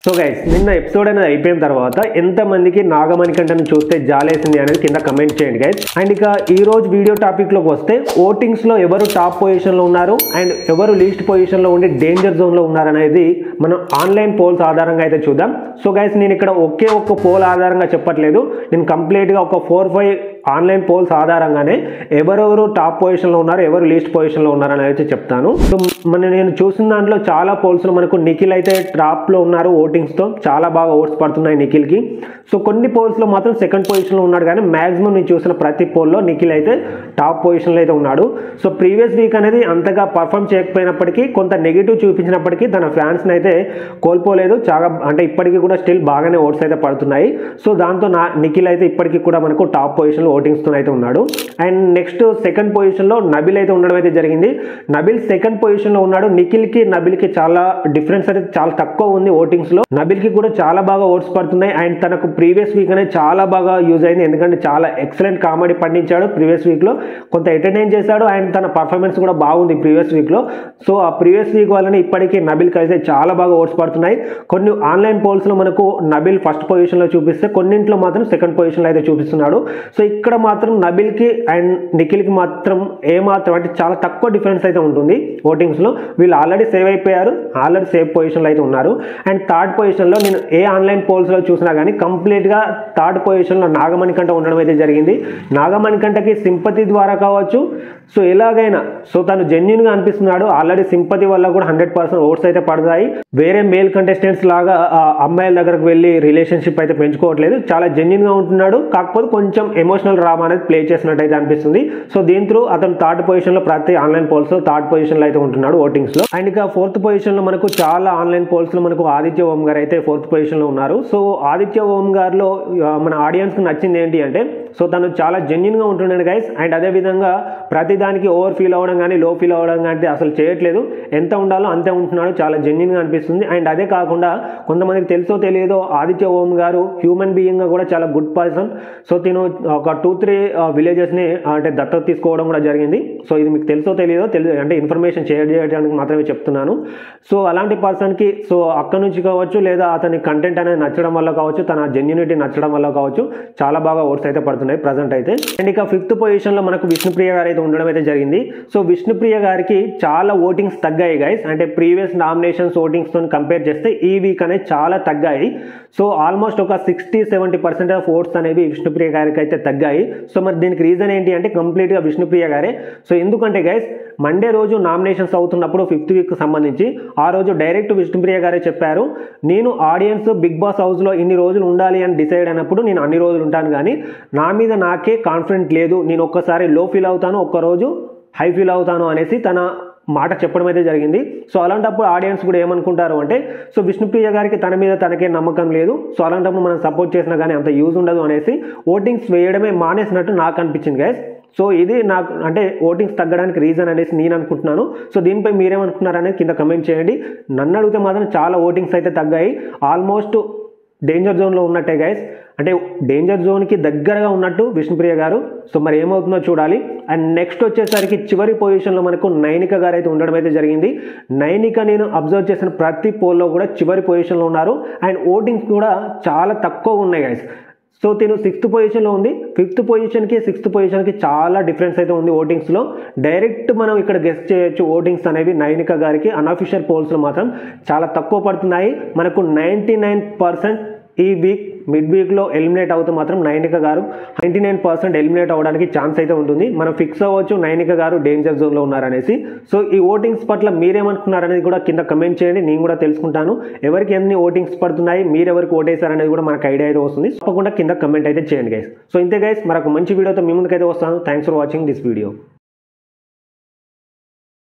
So guys నిన్న episode అనేది అయిపోయిన తర్వాత ఎంతమందికి నాగమణికంటను చూస్తే జాలేసింది అనేది కింద కమెంట్ చేయండి గైస్. అండ్ ఇక ఈ రోజు వీడియో టాపిక్ లోకి వస్తే ఓటింగ్స్ లో ఎవరు టాప్ పొజిషన్ లో ఉన్నారు అండ్ ఎవరు లీస్ట్ పొజిషన్ లో ఉండి డేంజర్ జోన్ లో ఉన్నారు అనేది మనం ఆన్లైన్ పోల్స్ ఆధారంగా అయితే చూద్దాం. సో గైస్ నేను ఇక్కడ ఒక్క పోల్ ఆధారంగా చెప్పట్లేదు, నేను కంప్లీట్ గా ఒక 4-5 ఆన్లైన్ పోల్స్ ఆధారంగానే ఎవరెవరు టాప్ పొజిషన్ లో ఉన్నారు ఎవరు లీస్ట్ పొజిషన్ లో ఉన్నారు అనేది అయితే చెప్తాను. సో నేను చూసిన దాంట్లో చాలా పోల్స్ లో మనకు నిఖిల్ అయితే టాప్ లో ఉన్నారు, ఓటింగ్స్ తో చాలా బాగా ఓట్స్ పడుతున్నాయి నిఖిల్ కి. సో కొన్ని పోల్స్ లో మాత్రం సెకండ్ పొజిషన్ లో ఉన్నాడు, కానీ మాక్సిమం నేను చూసిన ప్రతి పోల్ లో నిఖిల్ అయితే టాప్ పొజిషన్ లో అయితే ఉన్నాడు. సో ప్రీవియస్ వీక్ అనేది అంతగా పర్ఫామ్ చేయకపోయినప్పటికీ కొంత నెగిటివ్ చూపించినప్పటికీ తన ఫ్యాన్స్ అయితే కోల్పోలేదు, చాలా అంటే ఇప్పటికీ కూడా స్టిల్ బాగానే ఓట్స్ అయితే పడుతున్నాయి. సో దాంతో నిఖిల్ అయితే ఇప్పటికీ కూడా మనకు టాప్ పొజిషన్ లో ఓటింగ్స్ తో అయితే ఉన్నాడు. అండ్ నెక్స్ట్ సెకండ్ పొజిషన్ లో నబిల్ అయితే ఉండడం అయితే జరిగింది. నబిల్ సెకండ్ పొజిషన్ లో ఉన్నాడు. నిఖిల్ కి నబిల్ కి చాలా డిఫరెన్స్ అయితే చాలా తక్కువ ఉంది ఓటింగ్స్ లో. నబిల్ కి కూడా చాలా బాగా ఓట్స్ పడుతున్నాయి. అండ్ తనకు ప్రీవియస్ వీక్ అనేది చాలా బాగా యూజ్ అయింది, ఎందుకంటే చాలా ఎక్సలెంట్ కామెడీ పండించాడు ప్రీవియస్ వీక్ లో, కొంత ఎంటర్టైన్ చేశాడు అండ్ తన పర్ఫార్మెన్స్ కూడా బాగుంది ప్రీవియస్ వీక్ లో. సో ఆ ప్రీవియస్ వీక్ వల్లనే ఇప్పటికీ నబిల్ కి అయితే చాలా బాగా ఓట్స్ పడుతున్నాయి. కొన్ని ఆన్లైన్ పోల్స్ లో మనకు నబిల్ ఫస్ట్ పొజిషన్ లో చూపిస్తే కొన్నింట్లో మాత్రం సెకండ్ పొజిషన్ లో అయితే చూపిస్తున్నాడు. సో ఇక్కడ మాత్రం నబిల్ కి అండ్ నిఖిల్ కి మాత్రం ఏమాత్రం అంటే చాలా తక్కువ డిఫరెన్స్ అయితే ఉంటుంది ఓటింగ్స్ లో. వీళ్ళు ఆల్రెడీ సేవ్ అయిపోయారు, ఆల్రెడీ సేవ్ పొజిషన్ లో అయితే ఉన్నారు. అండ్ థర్డ్ పొజిషన్ లో నేను ఏ ఆన్లైన్ పోల్స్ లో చూసినా కానీ కంప్లీట్ గా థర్డ్ పొజిషన్ లో నాగమణికంట ఉండడం అయితే జరిగింది. నాగమణికంటకి సింపతి ద్వారా కావచ్చు, సో ఎలాగైనా సో తను జెన్యున్ గా అనిపిస్తున్నాడు. ఆల్రెడీ సింపతి వల్ల కూడా 100% ఓట్స్ అయితే పడతాయి. వేరే మేల్ కంటెస్టెంట్స్ లాగా అమ్మాయిల దగ్గరకు వెళ్ళి రిలేషన్షిప్ అయితే పెంచుకోవట్లేదు, చాలా జెన్యున్ గా ఉంటున్నాడు. కాకపోతే కొంచెం ఎమోషనల్ డ్రామా అనేది ప్లే చేసినట్టు అయితే అనిపిస్తుంది. సో దీని త్రూ అతను థర్డ్ పొజిషన్ లో ప్రతి ఆన్లైన్ పోల్స్ లో థర్డ్ పొజిషన్ లో అయితే ఉంటున్నాడు ఓటింగ్స్ లో. అండ్ ఇక ఫోర్త్ పొజిషన్ లో మనకు చాలా ఆన్లైన్ పోల్స్ లో మనకు ఆదిత్య ఓం గారు అయితే ఫోర్త్ పొజిషన్ లో ఉన్నారు. సో ఆదిత్య ఓం గారిలో మన ఆడియన్స్ కి నచ్చింది ఏంటి అంటే సో తను చాలా జెన్యున్ గా ఉంటున్నాడు గైస్. అండ్ అదే విధంగా ప్రతి దానికి ఓవర్ ఫీల్ అవ్వడం కానీ లో ఫీల్ అవ్వడం కానీ అసలు చేయట్లేదు, ఎంత ఉండాలో అంతే ఉంటున్నాడు, చాలా జెన్యున్ గా అనిపిస్తుంది. అండ్ అదే కాకుండా కొంతమందికి తెలుసో తెలియదో ఆదిత్య ఓం గారు హ్యూమన్ బీయింగ్ గా కూడా చాలా గుడ్ పర్సన్. సో తిను ఒక 2-3 విలేజెస్ ని అంటే దత్తత తీసుకోవడం కూడా జరిగింది. సో ఇది మీకు తెలుసో తెలియదో అంటే ఇన్ఫర్మేషన్ షేర్ చేయడానికి మాత్రమే చెప్తున్నాను. సో అలాంటి పర్సన్ కి సో అక్కడ నుంచి కావచ్చు లేదా అతని కంటెంట్ అనేది నచ్చడం వల్ల కావచ్చు, తన జెన్యూనిటీ నచ్చడం వల్ల కావచ్చు చాలా బాగా ఓట్స్ అయితే పడుతున్నాయి ప్రజెంట్ అయితే. అండ్ ఇక ఫిఫ్త్ పొజిషన్ లో మనకు విష్ణుప్రియ గారు అయితే ఉండడం అయితే జరిగింది. సో విష్ణుప్రియ గారికి చాలా ఓటింగ్స్ తగ్గాయి గైస్, అంటే ప్రీవియస్ నామినేషన్స్ ఓటింగ్స్ తో కంపేర్ చేస్తే ఈ వీక్ అనేది చాలా తగ్గాయి. సో ఆల్మోస్ట్ ఒక 60-70% ఆఫ్ ఓట్స్ అనేవి విష్ణుప్రియ గారికి అయితే తగ్గాయి. సో మరి దీనికి రీజన్ ఏంటి అంటే కంప్లీట్ గా విష్ణుప్రియ గారే. సో ఎందుకంటే గైస్ మండే రోజు నామినేషన్స్ అవుతున్నప్పుడు 5th వీక్ సంబంధించి ఆ రోజు డైరెక్ట్ విష్ణుప్రియ గారే చెప్పారు, నేను ఆడియన్స్ బిగ్ బాస్ హౌస్ లో ఇన్ని రోజులు ఉండాలి అని డిసైడ్ అయినప్పుడు నేను అన్ని రోజులు ఉంటాను, కానీ నా మీద నాకే కాన్ఫిడెంట్ లేదు, నేను ఒక్కసారి లో ఫీల్ అవుతాను, ఒక్కరోజు హై ఫీల్ అవుతాను అనేసి తన మాట చెప్పడం అయితే జరిగింది. సో అలాంటప్పుడు ఆడియన్స్ కూడా ఏమనుకుంటారు అంటే సో విష్ణుప్రియ గారికి తన మీద తనకే నమ్మకం లేదు, సో అలాంటప్పుడు మనం సపోర్ట్ చేసినా కానీ అంత యూజ్ ఉండదు అనేసి ఓటింగ్స్ వేయడమే మానేసినట్టు నాకు అనిపించింది గైస్. సో ఇది నాకు అంటే ఓటింగ్స్ తగ్గడానికి రీజన్ అనేసి నేను అనుకుంటున్నాను. సో దీనిపై మీరేమనుకుంటున్నారు అనేది కింద కమెంట్ చేయండి. నన్ను అడిగితే మాత్రం చాలా ఓటింగ్స్ అయితే తగ్గాయి, ఆల్మోస్ట్ డేంజర్ జోన్లో ఉన్నట్టే గైస్, అంటే డేంజర్ జోన్కి దగ్గరగా ఉన్నట్టు విష్ణుప్రియ గారు. సో మరి ఏమవుతుందో చూడాలి. అండ్ నెక్స్ట్ వచ్చేసరికి చివరి పొజిషన్లో మనకు నైనిక గారు అయితే ఉండడం అయితే జరిగింది. నైనిక నేను అబ్జర్వ్ చేసిన ప్రతి పోల్లో కూడా చివరి పొజిషన్లో ఉన్నారు అండ్ ఓటింగ్స్ కూడా చాలా తక్కువ ఉన్నాయి గైస్. సో తిను 6th పొజిషన్లో ఉంది. 5th పొజిషన్కి 6th పొజిషన్కి చాలా డిఫరెన్స్ అయితే ఉంది ఓటింగ్స్లో. డైరెక్ట్ మనం ఇక్కడ గెస్ట్ చేయొచ్చు ఓటింగ్స్ అనేవి నైనిక గారికి అన్అఫిషియల్ పోల్స్లో మాత్రం చాలా తక్కువ పడుతున్నాయి. మనకు 99% ఈ వీక్ మిడ్ వీక్లో ఎలిమినేట్ అవుతూ మాత్రం నైనిక గారు 99% ఎలిమినేట్ అవ్వడానికి ఛాన్స్ అయితే ఉంటుంది. మనం ఫిక్స్ అవ్వచ్చు నైనిక గారు డేంజర్ జోన్లో ఉన్నారనేసి. సో ఈ ఓటింగ్స్ పట్ల మీరేమనుకున్నారనేది కూడా కింద కమెంట్ చేయండి, నేను కూడా తెలుసుకుంటాను ఎవరికి ఎన్ని ఓటింగ్స్ పడుతున్నాయి, మీరు ఎవరికి ఓటేశారనేది కూడా మనకు ఐడియా అయితే వస్తుంది. తప్పకుండా కింద కమెంట్ అయితే చేయండి గైస్. సో ఇంతే గైస్, మరొక మంచి వీడియోతో మీ ముందుకైతే వస్తాను. Thanks for watching this video.